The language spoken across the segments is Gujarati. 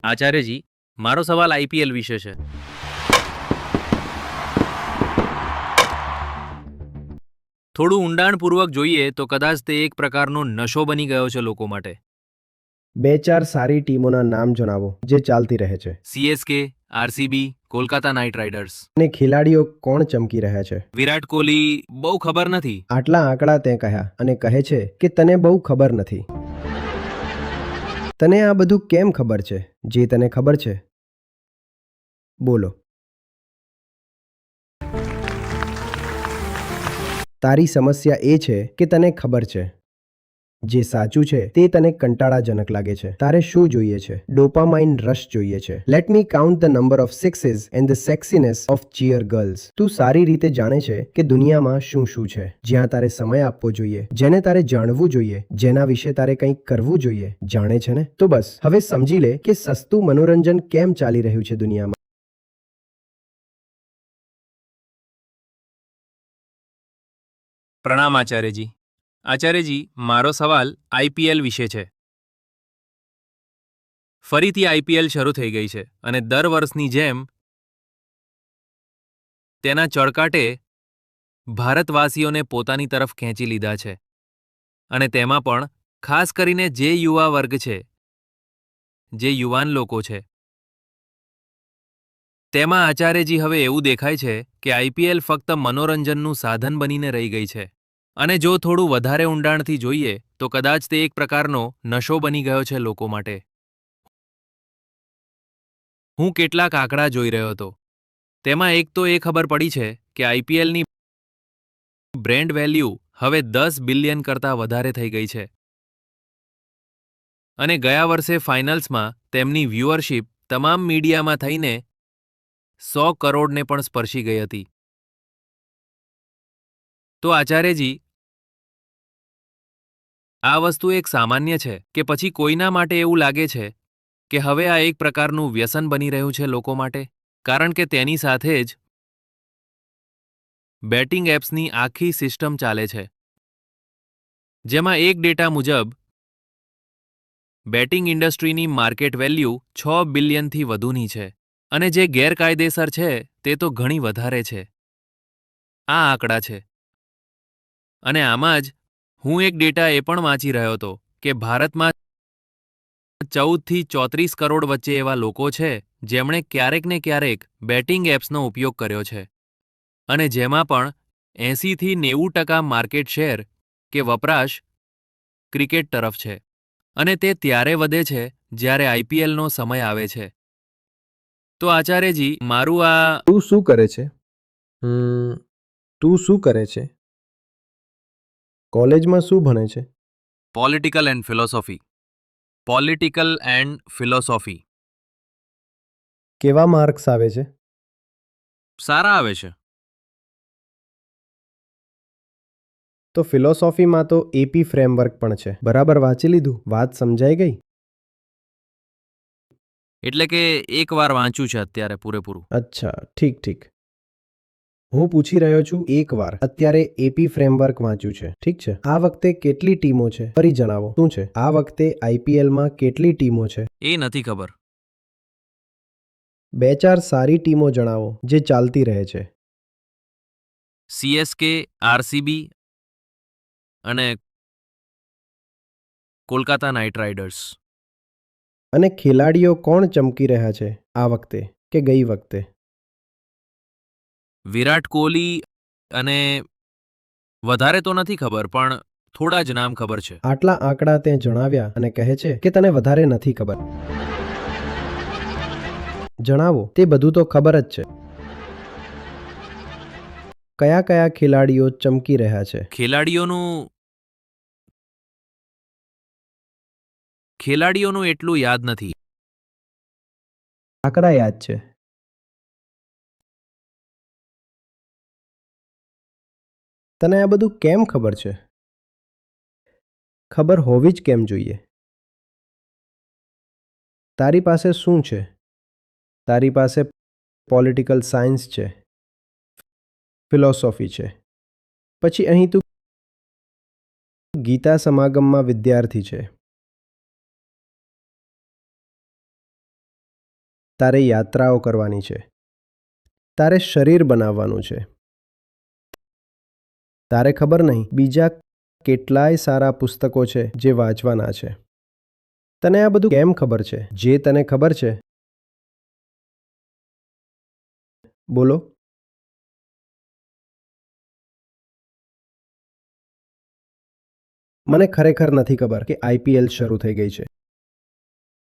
આચાર્યજી, મારો સવાલ આઈપીએલ વિશે છે. થોડું ઊંડાણપૂર્વક જોઈએ તો કદાચ તે એક પ્રકારનો નશો બની ગયો છે લોકો માટે. બે ચાર સારી ટીમોના નામ જણાવો જે ચાલતી રહે છે. CSK, RCB, Kolkata night riders. અને ખેલાડીઓ કોણ ચમકી રહ્યા છે? વિરાટ કોહલી બહુ ખબર નથી. આટલા આંકડા તે કહ્યા અને કહે છે કે તને બહુ ખબર નથી. તને આ બધું કેમ ખબર છે? જે તને ખબર છે બોલો. તારી સમસ્યા એ છે કે તને ખબર છે. જે સાચું છે તે તને કંટાળાજનક લાગે છે. તારે શું જોઈએ છે? ડોપામાઇન રશ જોઈએ છે. Let me count the number of sixes and the sexiness of cheer girls. તું સારી રીતે જાણે છે કે દુનિયામાં શું શું છે, જ્યાં તારે સમય આપવો જોઈએ, જેને તારે જાણવું જોઈએ, જેના વિશે તારે કંઈક કરવું જોઈએ. જાણે છે ને? તો બસ હવે સમજી લે કે સસ્તું મનોરંજન કેમ ચાલી રહ્યું છે દુનિયામાં. પ્રણામ આચાર્યજી. આચાર્યજી, મારો સવાલ આઈપીએલ વિશે છે. ફરીથી આઈપીએલ શરૂ થઈ ગઈ છે અને દર વર્ષની જેમ તેના ચળકાટે ભારતવાસીઓને પોતાની તરફ ખેંચી લીધા છે. અને તેમાં પણ ખાસ કરીને જે યુવા વર્ગ છે, જે યુવાન લોકો છે, તેમાં આચાર્યજી હવે એવું દેખાય છે કે આઈપીએલ ફક્ત મનોરંજનનું સાધન બનીને રહી ગઈ છે. અને જો થોડું વધારે ઊંડાણથી જોઈએ તો કદાચ તે એક પ્રકારનો નશો બની ગયો છે લોકો માટે. હું કેટલાક આંકડા જોઈ રહ્યો હતો. તેમાં એક તો એ ખબર પડી છે કે આઈપીએલની બ્રેન્ડ વેલ્યુ હવે 10 બિલિયન કરતાં વધારે થઈ ગઈ છે. અને ગયા વર્ષે ફાઇનલ્સમાં તેમની વ્યુઅરશિપ તમામ મીડિયામાં થઈને 100 કરોડને પણ સ્પર્શી ગઈ હતી. તો આચાર્યજી, આ વસ્તુ એક સામાન્ય છે કે પછી કોઈના માટે એવું લાગે છે કે હવે આ એક પ્રકારનું વ્યસન બની રહ્યું છે લોકો માટે? કારણ કે તેની સાથે જ બેટિંગ એપ્સની આખી સિસ્ટમ ચાલે છે, જેમાં એક ડેટા મુજબ બેટિંગ ઇન્ડસ્ટ્રીની માર્કેટ વેલ્યુ 6 બિલિયનથી વધુની છે. અને જે ગેરકાયદેસર છે તે તો ઘણી વધારે છે. આ આંકડા છે. અને આમાં જ હું એક ડેટા એ પણ વાંચી રહ્યો હતો કે ભારતમાં 14થી 34 કરોડ વચ્ચે એવા લોકો છે જેમણે ક્યારેક ને ક્યારેક બેટિંગ એપ્સનો ઉપયોગ કર્યો છે. અને જેમાં પણ 80થી 90% માર્કેટ શેર કે વપરાશ ક્રિકેટ તરફ છે. અને તે ત્યારે વધે છે જ્યારે આઈપીએલનો સમય આવે છે. તો આચાર્યજી, મારું આ તું શું કરે છે? તું શું કરે છે? કોલેજમાં શું ભણે છે? Political and philosophy. Political and philosophy. કેવા માર્ક્સ આવે છે? સારા આવે છે. તો ફિલોસોફીમાં તો એપી ફ્રેમવર્ક પણ છે. બરાબર વાંચી લીધું? વાત સમજાઈ ગઈ? એટલે કે એકવાર વાંચ્યું છે અત્યારે પૂરેપૂરું. અચ્છા, ઠીક ઠીક. હું પૂછી રહ્યો છું એકવાર અત્યારે એપી ફ્રેમવર્ક વાંચ્યું છે, ઠીક છે? આ વખતે કેટલી ટીમો છે ફરી જણાવો. શું છે આ વખતે આઈપીએલમાં કેટલી ટીમો છે? એ નથી ખબર. બે ચાર સારી ટીમો જણાવો જે ચાલતી રહે છે. સીએસકે, આરસીબી અને કોલકાતા નાઇટ રાઇડર્સ. અને ખેલાડીઓ કોણ ચમકી રહ્યા છે આ વખતે કે ગઈ વખતે? વિરાટ કોહલી અને વધારે તો નથી ખબર, પણ થોડા જ નામ ખબર છે. આટલા આંકડા તે જણાવ્યા અને કહે છે કે તને વધારે નથી ખબર. જણાવો, તે બધું તો ખબર જ છે. કયા કયા ખેલાડીઓ ચમકી રહ્યા છે? ખેલાડીઓનું એટલું યાદ નથી. આંકડા યાદ છે. તને આ બધું કેમ ખબર છે? ખબર હોવી જ કેમ જોઈએ? તારી પાસે શું છે? તારી પાસે પોલિટિકલ સાયન્સ છે, ફિલોસોફી છે, પછી અહીં તું ગીતા સમાગમમાં વિદ્યાર્થી છે. તારે યાત્રાઓ કરવાની છે. તારે શરીર બનાવવાનું છે. તારે ખબર નહીં બીજા કેટલાય સારા પુસ્તકો છે જે વાંચવાના છે. તને આ બધું કેમ ખબર છે? જે તને ખબર છે, બોલો. મને ખરેખર નથી ખબર કે IPL શરૂ થઈ ગઈ છે.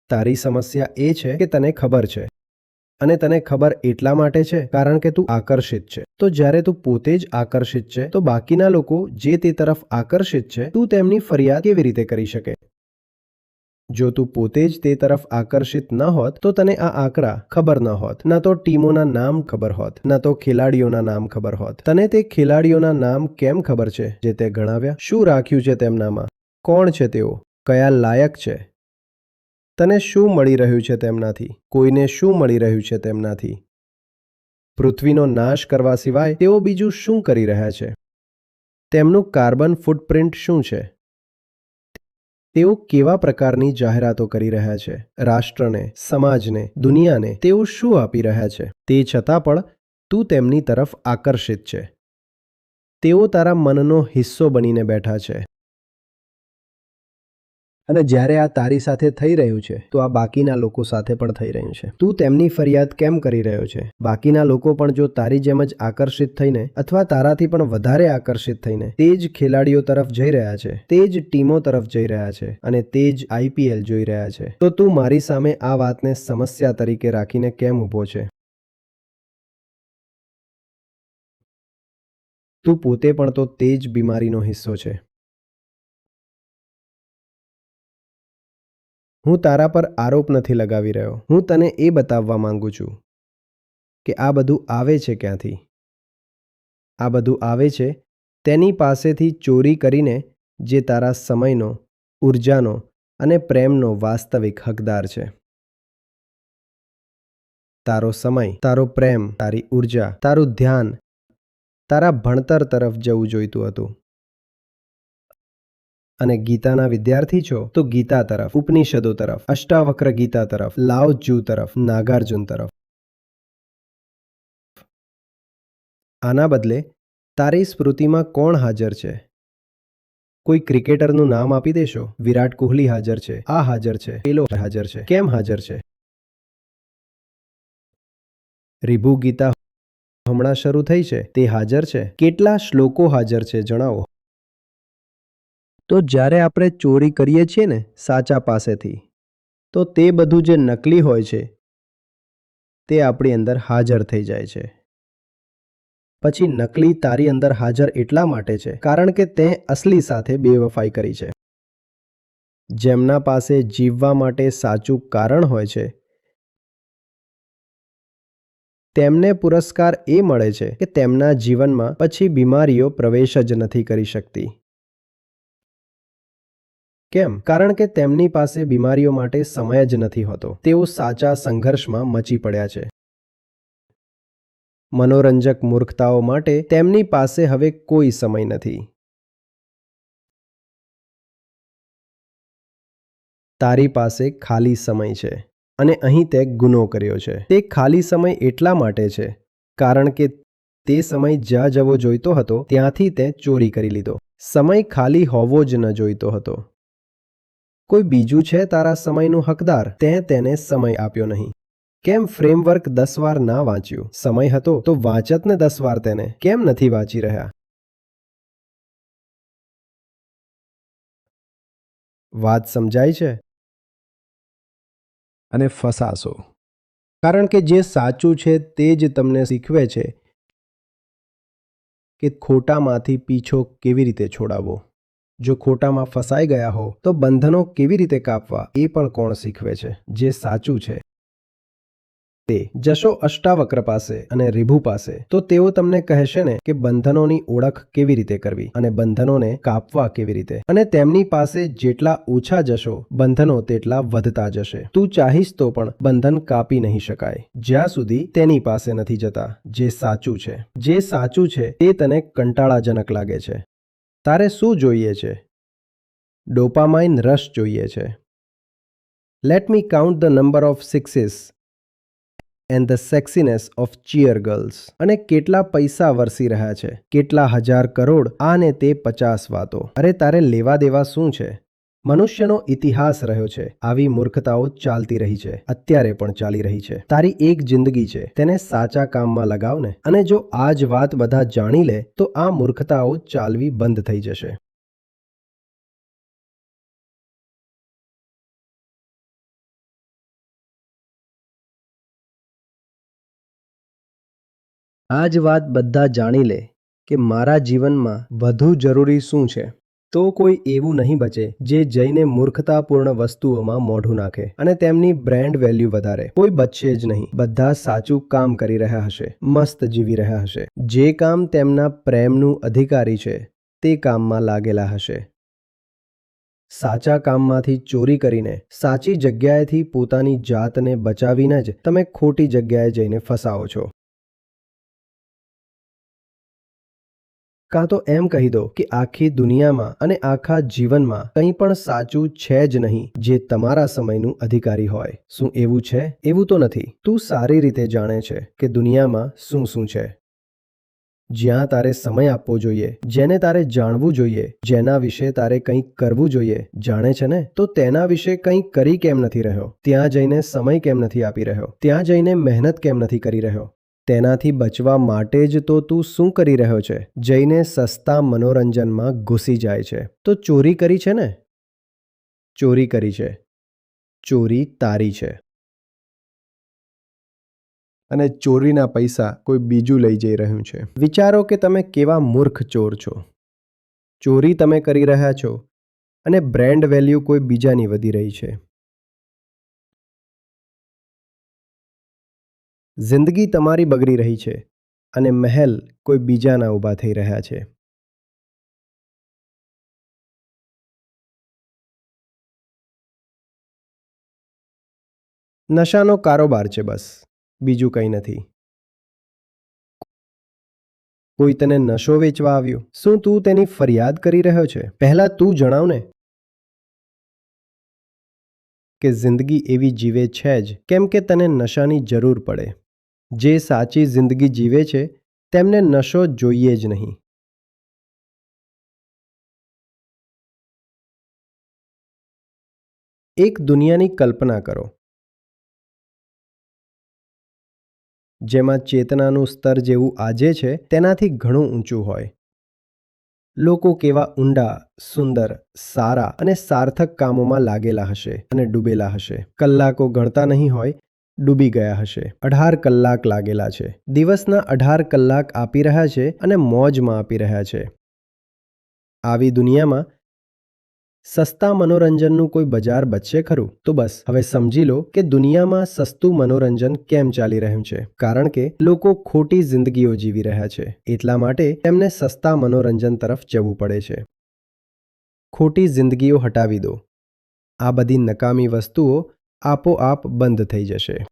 તારી સમસ્યા એ છે કે તને ખબર છે. અને તને ખબર એટલા માટે છે કારણ કે તું આકર્ષિત છે. તો જ્યારે તું પોતે જ આકર્ષિત છે તો બાકીના લોકો જે તે તરફ આકર્ષિત છે તું તેમની ફરિયાદ કેવી રીતે કરી શકે? જો તું પોતે જ તે તરફ આકર્ષિત ન હોત તો તને આ આંકડા ખબર ન હોત, ન તો ટીમોના નામ ખબર હોત, ન તો ખેલાડીઓના નામ ખબર હોત. તને તે ખેલાડીઓના નામ કેમ ખબર છે જે તે ગણાવ્યા? શું રાખ્યું છે તેમનામાં? કોણ છે તેઓ? કયા લાયક છે? તને શું મળી રહ્યું છે તેમનાથી? કોઈને શું મળી રહ્યું છે તેમનાથી? પૃથ્વીનો નાશ કરવા સિવાય તેઓ બીજું શું કરી રહ્યા છે? તેમનું કાર્બન ફૂટપ્રિન્ટ શું છે? તેઓ કેવા પ્રકારની જાહેરાતો કરી રહ્યા છે? રાષ્ટ્રને, સમાજને, દુનિયાને તેઓ શું આપી રહ્યા છે? તે છતાં પણ તું તેમની તરફ આકર્ષિત છે. તેઓ તારા મનનો હિસ્સો બનીને બેઠા છે. અને જ્યારે આ તારી સાથે થઈ રહ્યું છે તો આ બાકીના લોકો સાથે પણ થઈ રહ્યું છે. તું તેમની ફરિયાદ કેમ કરી રહ્યો છે? બાકીના લોકો પણ જો તારી જેમ જ આકર્ષિત થઈને અથવા તારાથી પણ વધારે આકર્ષિત થઈને તે જ ખેલાડીઓ તરફ જઈ રહ્યા છે, તે જ ટીમો તરફ જઈ રહ્યા છે અને તે જ IPL જોઈ રહ્યા છે, તો તું મારી સામે આ વાતને સમસ્યા તરીકે રાખીને કેમ ઊભો છે? તું પોતે પણ તો તે જ બીમારીનો હિસ્સો છે. હું તારા પર આરોપ નથી લગાવી રહ્યો. હું તને એ બતાવવા માંગુ છું કે આ બધું આવે છે ક્યાંથી. આ બધું આવે છે તેની પાસેથી ચોરી કરીને જે તારા સમયનો, ઉર્જાનો અને પ્રેમનો વાસ્તવિક હકદાર છે. તારો સમય, તારો પ્રેમ, તારી ઉર્જા, તારું ધ્યાન તારા ભણતર તરફ જવું જોઈતું હતું. અને ગીતાના વિદ્યાર્થી છો તો ગીતા તરફ, ઉપનિષદો તરફ, અષ્ટાવક્ર ગીતા તરફ, લાઓ ત્ઝુ તરફ, નાગાર્જુન તરફ. આના બદલે તારી સ્મૃતિમાં કોણ હાજર છે? કોઈ ક્રિકેટરનું નામ આપી દેશો? વિરાટ કોહલી હાજર છે, આ હાજર છે, પેલો હાજર છે. કેમ હાજર છે? રીભુ ગીતા હમણાં શરૂ થઈ છે, તે હાજર છે. કેટલા શ્લોકો હાજર છે જણાવો. તો જ્યારે આપણે ચોરી કરીએ છીએ ને સાચા પાસેથી, તો તે બધું જે નકલી હોય છે તે આપણી અંદર હાજર થઈ જાય છે. પછી નકલી તારી અંદર હાજર એટલા માટે છે કારણ કે તે અસલી સાથે બેવફાઈ કરી છે. જેમના પાસે જીવવા માટે સાચું કારણ હોય છે તેમને પુરસ્કાર એ મળે છે કે તેમના જીવનમાં પછી બીમારીઓ પ્રવેશ જ નથી કરી શકતી. કેમ? કારણ કે તેમની પાસે બીમારીઓ માટે સમય જ નથી હોતો. તેઓ સાચા સંઘર્ષમાં મચી પડ્યા છે. મનોરંજક મૂર્ખતાઓ માટે તેમની પાસે હવે કોઈ સમય નથી. તારી પાસે ખાલી સમય છે અને અહીં તે ગુનો કર્યો છે. તે ખાલી સમય એટલા માટે છે કારણ કે તે સમય જ્યાં જવો જોઈતો હતો ત્યાંથી તે ચોરી કરી લીધો. સમય ખાલી હોવો જ ન જોઈતો હતો. કોઈ બીજું છે તારા સમયનું હકદાર, તે તેને સમય આપ્યો નહીં. કેમ ફ્રેમવર્ક 10 વાર ના વાંચ્યું? સમય હતો તો વાંચત ને 10 વાર તેને. કેમ નથી વાંચી રહ્યા? વાત સમજાય છે? અને ફસાશો. કારણ કે જે સાચું છે તે જ તમને શીખવે છે કે ખોટામાંથી પીછો કેવી રીતે છોડાવવો. જો ખોટામાં ફસાઈ ગયા હો તો બંધનો કેવી રીતે કાપવા એ પણ કોણ શીખવે છે? જે સાચું છે તે. જશો અષ્ટાવક્ર પાસે અને રીભુ પાસે તો તેઓ તમને કહેશે ને કે બંધનોની ઓળખ કેવી રીતે કરવી અને બંધનોને કાપવા કેવી રીતે. અને તેમની પાસે જેટલા ઓછા જશો બંધનો તેટલા વધતા જશે. તું ચાહીશ તો પણ બંધન કાપી નહીં શકાય જ્યાં સુધી તેની પાસે નથી જતા જે સાચું છે. જે સાચું છે તે તને કંટાળાજનક લાગે છે. તારે શું જોઈએ છે? ડોપામાઇન રશ જોઈએ છે. Let me count the number of sixes. And the sexiness of cheer girls. અને કેટલા પૈસા વરસી રહ્યા છે, કેટલા હજાર કરોડ, આ ને તે 50 વાતો. અરે તારે લેવા દેવા શું છે? મનુષ્યનો ઇતિહાસ રહ્યો છે. આવી મૂર્ખતાઓ ચાલતી રહી છે, અત્યારે પણ ચાલી રહી છે. તારી એક જિંદગી છે, તેને સાચા કામમાં લગાવ ને. અને જો આ જ વાત બધા જાણી લે તો આ મૂર્ખતાઓ ચાલવી બંધ થઈ જશે. આ જ વાત બધા જાણી લે કે મારા જીવનમાં વધુ જરૂરી શું છે, તો કોઈ એવું નહીં બચે જે જઈને મૂર્ખતાપૂર્ણ વસ્તુઓમાં મોઢું નાખે અને તેમની બ્રાન્ડ વેલ્યુ વધારે. કોઈ બચશે જ નહીં. બધા સાચું કામ કરી રહ્યા હશે, મસ્ત જીવી રહ્યા હશે. જે કામ તેમના પ્રેમનું અધિકારી છે તે કામમાં લાગેલા હશે. સાચા કામમાંથી ચોરી કરીને, સાચી જગ્યાએથી પોતાની જાતને બચાવીને જ તમે ખોટી જગ્યાએ જઈને ફસાવો છો. કાં તો એમ કહી દો કે આખી દુનિયામાં અને આખા જીવનમાં કંઈ પણ સાચું છે જ નહીં જે તમારા સમયનું અધિકારી હોય. શું એવું છે? એવું તો નથી. તું સારી રીતે જાણે છે કે દુનિયામાં શું શું છે. જ્યાં તારે સમય આપવો જોઈએ, જેને તારે જાણવું જોઈએ, જેના વિશે તારે કંઈક કરવું જોઈએ, જાણે છે ને? તો તેના વિશે કંઈક કરી કેમ નથી રહ્યો? ત્યાં જઈને સમય કેમ નથી આપી રહ્યો? ત્યાં જઈને મહેનત કેમ નથી કરી રહ્યો? તેનાથી બચવા માટે જ તો તું શું કરી રહ્યો છે? જઈને સસ્તા મનોરંજનમાં ઘૂસી જાય છે. તો ચોરી કરી છે ને? ચોરી કરી છે. ચોરી તારી છે. અને ચોરીના પૈસા કોઈ બીજું લઈ જઈ રહ્યું છે. વિચારો કે તમે કેવા મૂર્ખ ચોર છો. ચોરી તમે કરી રહ્યા છો અને બ્રાન્ડ વેલ્યુ કોઈ બીજાની વધી રહી છે. જિંદગી તમારી બગડી રહી છે અને મહેલ કોઈ બીજાના ઊભા થઈ રહ્યા છે. નશાનો કારોબાર છે બસ, બીજું કંઈ નથી. કોઈ તને નશો વેચવા આવ્યું? શું તું તેની ફરિયાદ કરી રહ્યો છે? પહેલા તું જણાવ ને કે જિંદગી એવી જીવે છે જ કેમ કે તને નશાની જરૂર પડે. જે સાચી જિંદગી જીવે છે તેમને નશો જોઈએ જ નહીં. એક દુનિયાની કલ્પના કરો જેમાં ચેતનાનું સ્તર જેવું આજે છે તેનાથી ઘણું ઊંચું હોય. લોકો કેવા ઊંડા, સુંદર, સારા અને સાર્થક કામોમાં લાગેલા હશે અને ડૂબેલા હશે. કલાકો ગણતા નહીં હોય, ડૂબી ગયા હશે. 18 કલાક લાગેલા છે. દિવસના 18 કલાક આપી રહ્યા છે અને મોજમાં આપી રહ્યા છે. આવી દુનિયામાં સસ્તા મનોરંજનનું કોઈ બજાર બચશે ખરું? તો બસ હવે સમજી લો કે દુનિયામાં સસ્તું મનોરંજન કેમ ચાલી રહ્યું છે. કારણ કે લોકો ખોટી જિંદગીઓ જીવી રહ્યા છે. એટલા માટે તેમને સસ્તા મનોરંજન તરફ જવું પડે છે. ખોટી જિંદગીઓ હટાવી દો. આ બધી નકામી વસ્તુઓ આપોઆપ બંધ થઈ જશે.